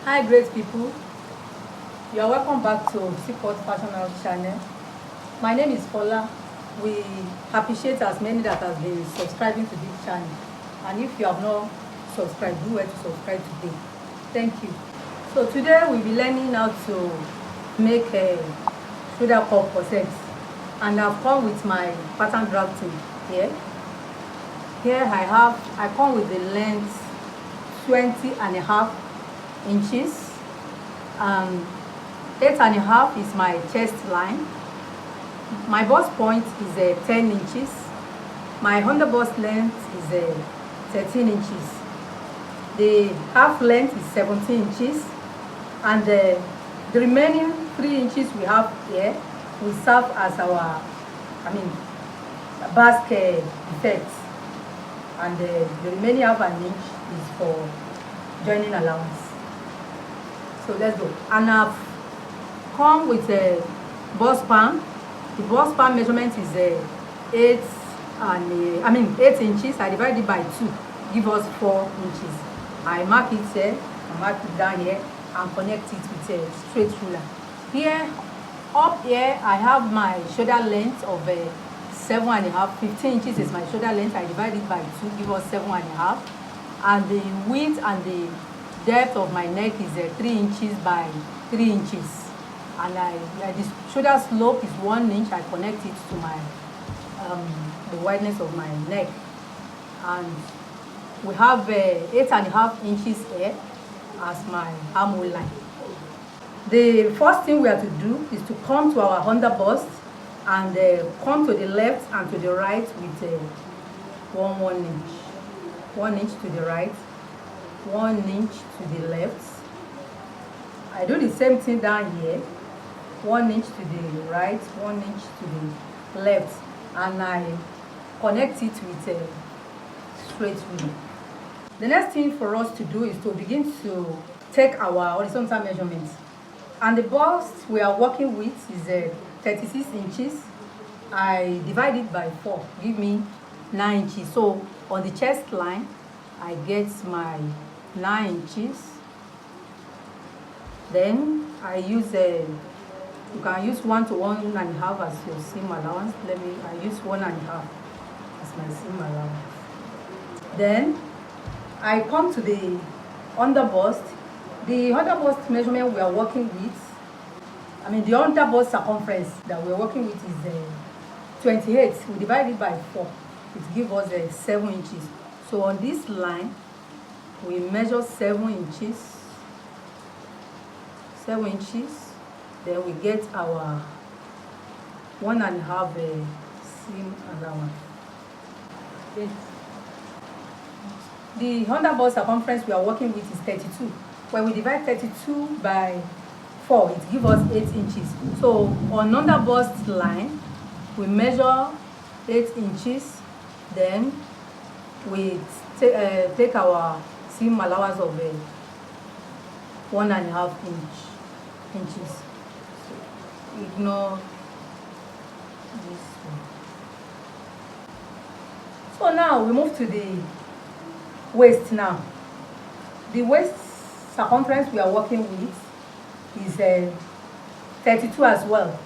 Hi great people, you are welcome back to Support Fashion House channel. My name is Paula. We appreciate as many that has been subscribing to this channel, and if you have not subscribed, do well to subscribe today. Thank you. So today we'll be learning how to make a shoulder cup corset, and I've come with my pattern drafting here. Here I come with the length 20.5 inches, and 8.5 is my chest line. My bust point is 10 inches. My under bust length is 13 inches. The half length is 17 inches, and the remaining 3 inches we have here will serve as our basket effect, and the remaining half an inch is for joining allowance. So let's go. And I've come with a bust span. The bust span measurement is 8 inches. I divide it by 2, give us 4 inches. I mark it here, I mark it down here, and connect it with a straight ruler. Here, up here, I have my shoulder length of 7.5. 15 inches is my shoulder length. I divide it by 2, give us 7.5. And the width and the depth of my neck is 3 inches by 3 inches. And the shoulder slope is 1 inch. I connect it to my the wideness of my neck, and we have 8.5 inches here as my armhole line. The first thing we have to do is to come to our under bust and come to the left and to the right with 1 inch. 1 inch to the right, 1 inch to the left. I do the same thing down here, 1 inch to the right, 1 inch to the left, and I connect it with a straight ruler. The next thing for us to do is to begin to take our horizontal measurements, and the bust we are working with is 36 inches. I divide it by 4, give me 9 inches. So on the chest line, I get my 9 inches. Then I use you can use 1 to 1.5 as your seam allowance. I use 1.5 as my seam allowance. Then I come to the under bust. The under bust measurement we are working with, the under bust circumference that we are working with is 28. We divide it by 4. It gives us 7 inches. So on this line, we measure 7 inches. 7 inches. Then we get our 1.5 seam allowance. Okay. The under bust circumference we are working with is 32. When we divide 32 by 4, it gives us 8 inches. So on under bust line, we measure 8 inches. Then we take our seam allowance of 1.5 inches. So ignore this one. So now we move to the waist now. The waist circumference we are working with is 32 as well.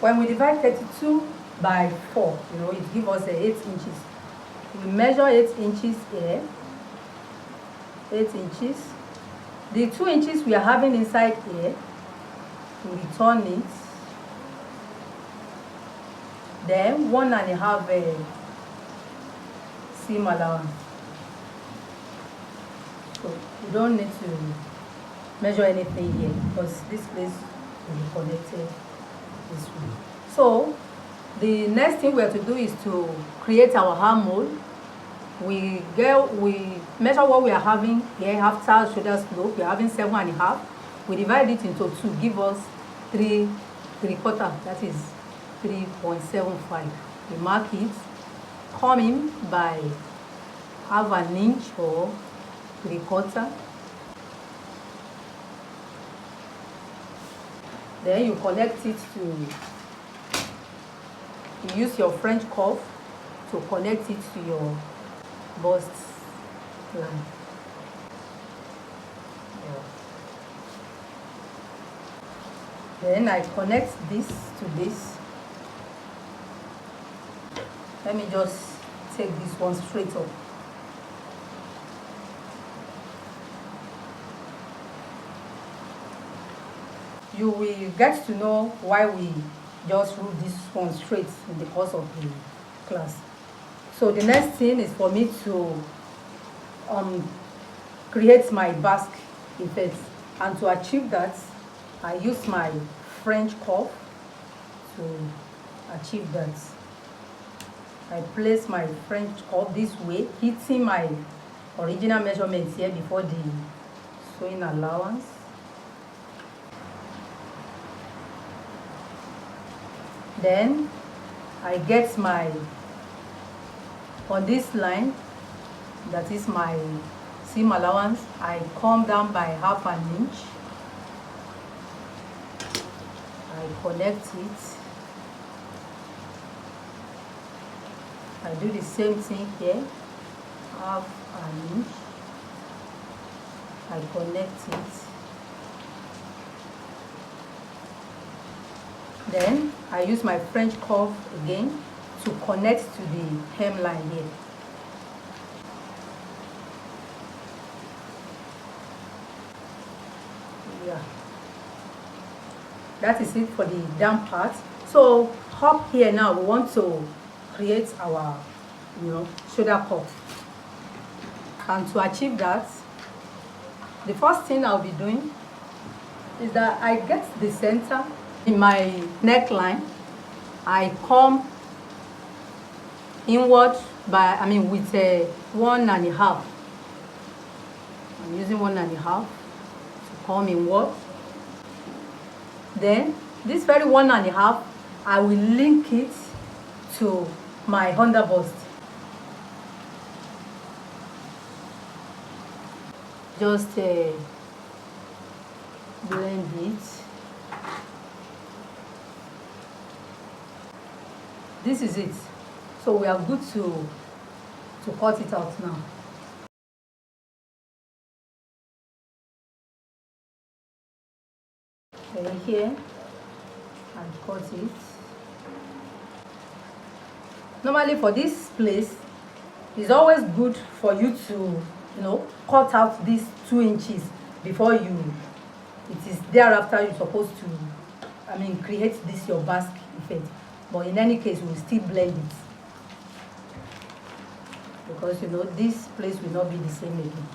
When we divide 32 by 4, it gives us 8 inches. We measure 8 inches here, 8 inches. The 2 inches we are having inside here, we return it. Then 1.5 seam allowance. So you don't need to measure anything here because this place will be connected this way. So the next thing we have to do is to create our armhole. We measure what we are having here after shoulder slope. We are having 7.5. We divide it into 2, give us 3/4. That is 3.75. We mark it, come in by half an inch or 3/4. Then you connect it to. You use your French curve to connect it to your bust line. Then I connect this to this. Let me just take this one straight up. You will get to know why we just rule this one straight in the course of the class. So the next thing is for me to create my basque effect, and to achieve that I use my French curve to achieve that. I place my French curve this way, hitting my original measurements here before the sewing allowance. Then I get my, on this line, that is my seam allowance, I come down by ½ inch. I connect it. I do the same thing here, ½ inch. I connect it. Then I use my French curve again to connect to the hemline here. Yeah, that is it for the down part. So up here now we want to create our shoulder cuff, and to achieve that, the first thing I'll be doing is that I get the center in my neckline. I come inward by with a 1.5. I'm using 1.5 to come inward. Then this very 1.5, I will link it to my underbust. Just blend it. This is it. So we are good to cut it out now. Then here and cut it. Normally for this place, it's always good for you to cut out these 2 inches before it is thereafter you're supposed to create this your basque effect. But in any case, we'll still blend it, because this place will not be the same again.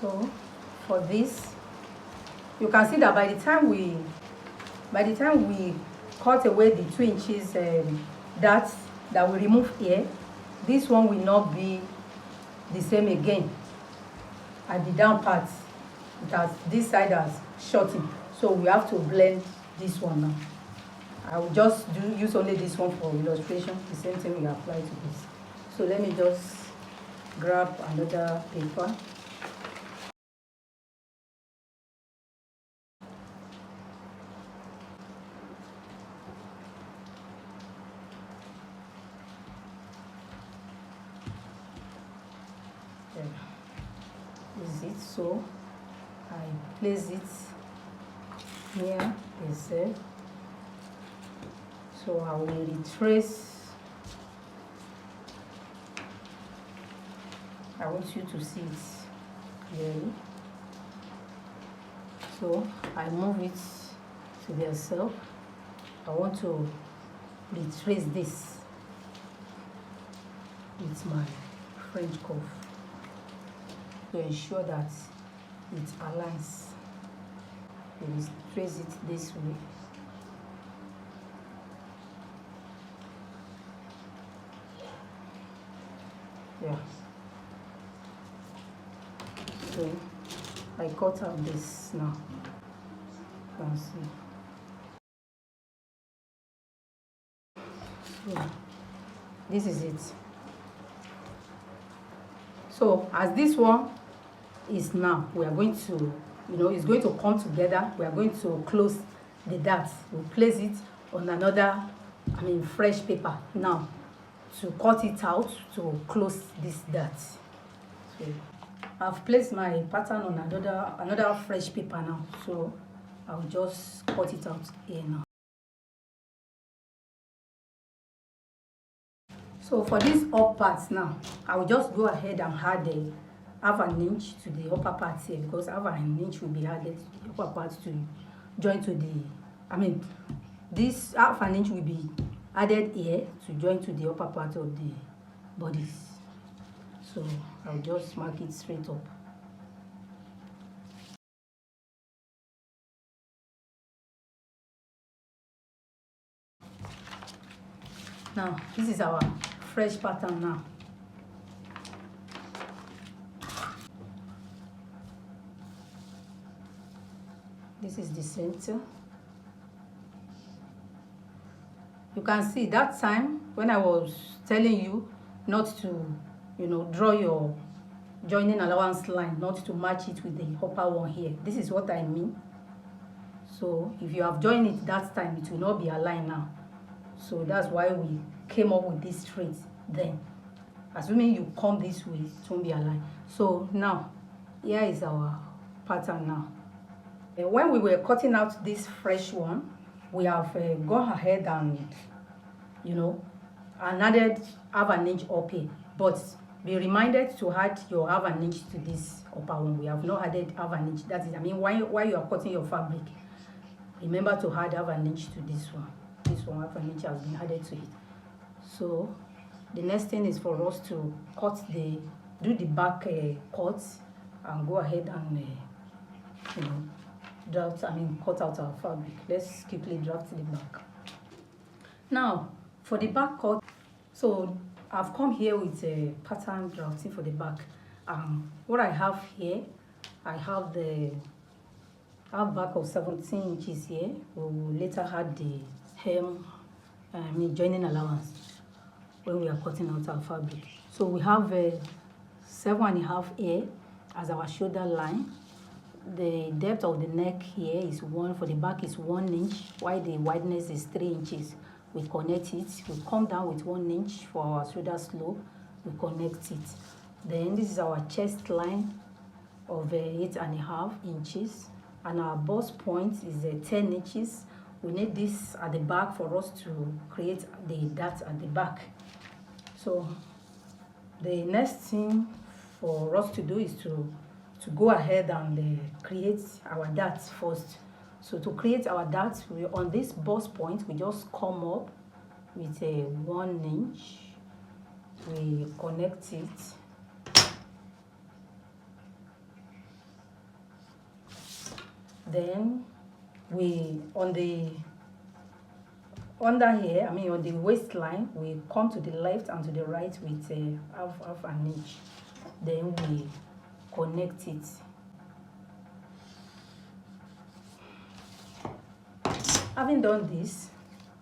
So for this, you can see that by the time we cut away the 2 inches that we remove here, this one will not be the same again at the down part. This side has shortened, so we have to blend this one now. I will just use only this one for illustration. The same thing we apply to this. So let me just grab another paper. Is it so? I place it here instead. So I will retrace. I want you to see it clearly. So I move it to the self. I want to retrace this with my French curve to ensure that it aligns. You trace it this way. Yeah. So I cut out this now. You can see. So this is it. So as this one is now, we are going to, it's going to come together. We are going to close the dart. We'll place it on another fresh paper now to cut it out to close this dart. So I've placed my pattern on another fresh paper now, so I'll just cut it out here now. So for these up parts now, I will just go ahead and add the half an inch to the upper part here, because half an inch will be added to the upper part to join to the, this half an inch will be added here to join to the upper part of the bodice. So I'll just mark it straight up. Now this is our fresh pattern now. This is the center. You can see that time when I was telling you not to, draw your joining allowance line, not to match it with the upper one here. This is what I mean. So if you have joined it that time, it will not be aligned now. So that's why we came up with this straight. Then, assuming you come this way, it won't be aligned. So now, here is our pattern now. And when we were cutting out this fresh one, we have gone ahead and, and added half an inch up here. But be reminded to add your half an inch to this upper one. We have not added half an inch. That is, while you are cutting your fabric, remember to add half an inch to this one. This one, half an inch has been added to it. So the next thing is for us to do the back cut and go ahead and cut out our fabric. Let's quickly draft the back. Now for the back cut, so I've come here with a pattern drafting for the back. What I have here, I have the half back of 17 inches here. We will later add the hem, joining allowance when we are cutting out our fabric. So we have 7.5 here as our shoulder line. The depth of the neck here is 1, for the back is 1 inch, while the wideness is 3 inches. We connect it, we come down with 1 inch for our shoulder slope, we connect it. Then this is our chest line of 8.5 inches, and our bust point is 10 inches. We need this at the back for us to create the dart at the back. So the next thing for us to do is to go ahead and create our dart first. So to create our dart, on this bust point, we just come up with a 1 inch. We connect it. Then we under here, on the waistline, we come to the left and to the right with half an inch. Then we connect it. Having done this,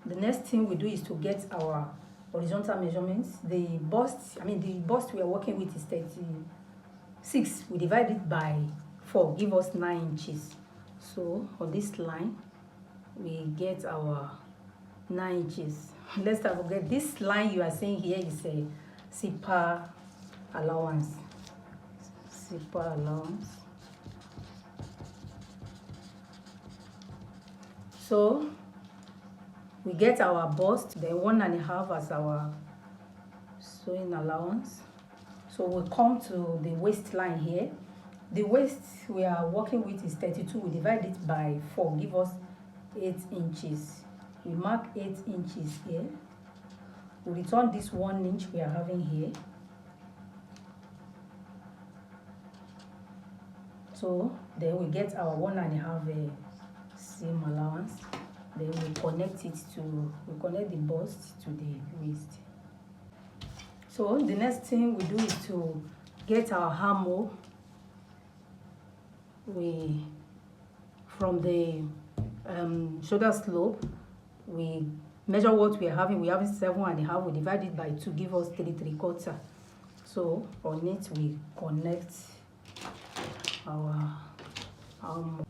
the next thing we do is to get our horizontal measurements. The bust we are working with is 36. We divide it by 4, give us 9 inches. So on this line, we get our 9 inches. Let's not forget, this line you are seeing here is a zipper allowance. Zipper allowance. So we get our bust, then 1.5 as our sewing allowance. So we come to the waistline here. The waist we are working with is 32. We divide it by 4, give us 8 inches. We mark 8 inches here. We return this 1 inch we are having here. So then we get our 1.5 seam allowance. Then we connect the bust to the waist. So the next thing we do is to get our armhole. From the shoulder slope, we measure what we are having. We have 7.5. We divide it by 2, give us 3/3. So on it we connect our armhole.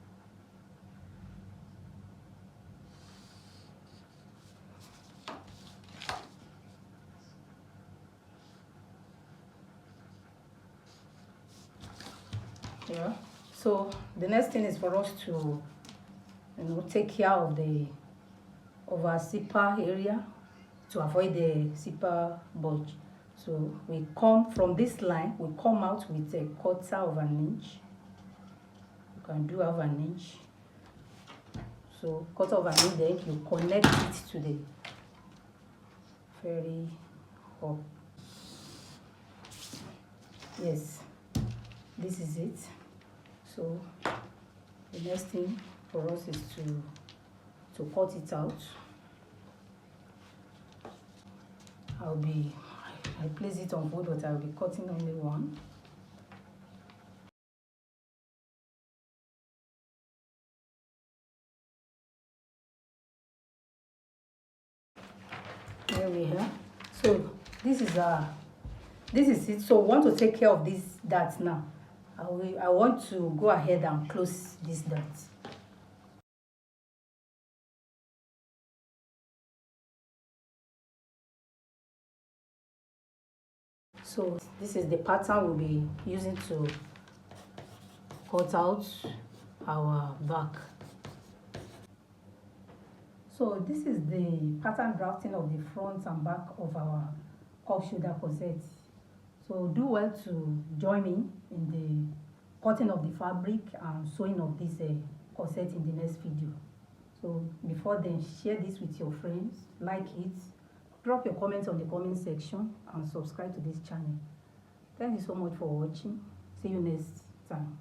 Yeah. So the next thing is for us to, take care of our zipper area to avoid the zipper bulge. So we come from this line, we come out with a 1/4 inch. You can do 1/2 inch. So 1/4 inch, then you connect it to the very up. Yes, this is it. So the next thing for us is to cut it out. I place it on board, but I'll be cutting only one. There we are. So this is it. So we want to take care of this dart now. I want to go ahead and close this dart. So this is the pattern we'll be using to cut out our back. So this is the pattern drafting of the front and back of our cuff shoulder corset. So do well to join me in the cutting of the fabric and sewing of this corset in the next video. So before then, share this with your friends, like it, drop your comments on the comment section, and subscribe to this channel. Thank you so much for watching. See you next time.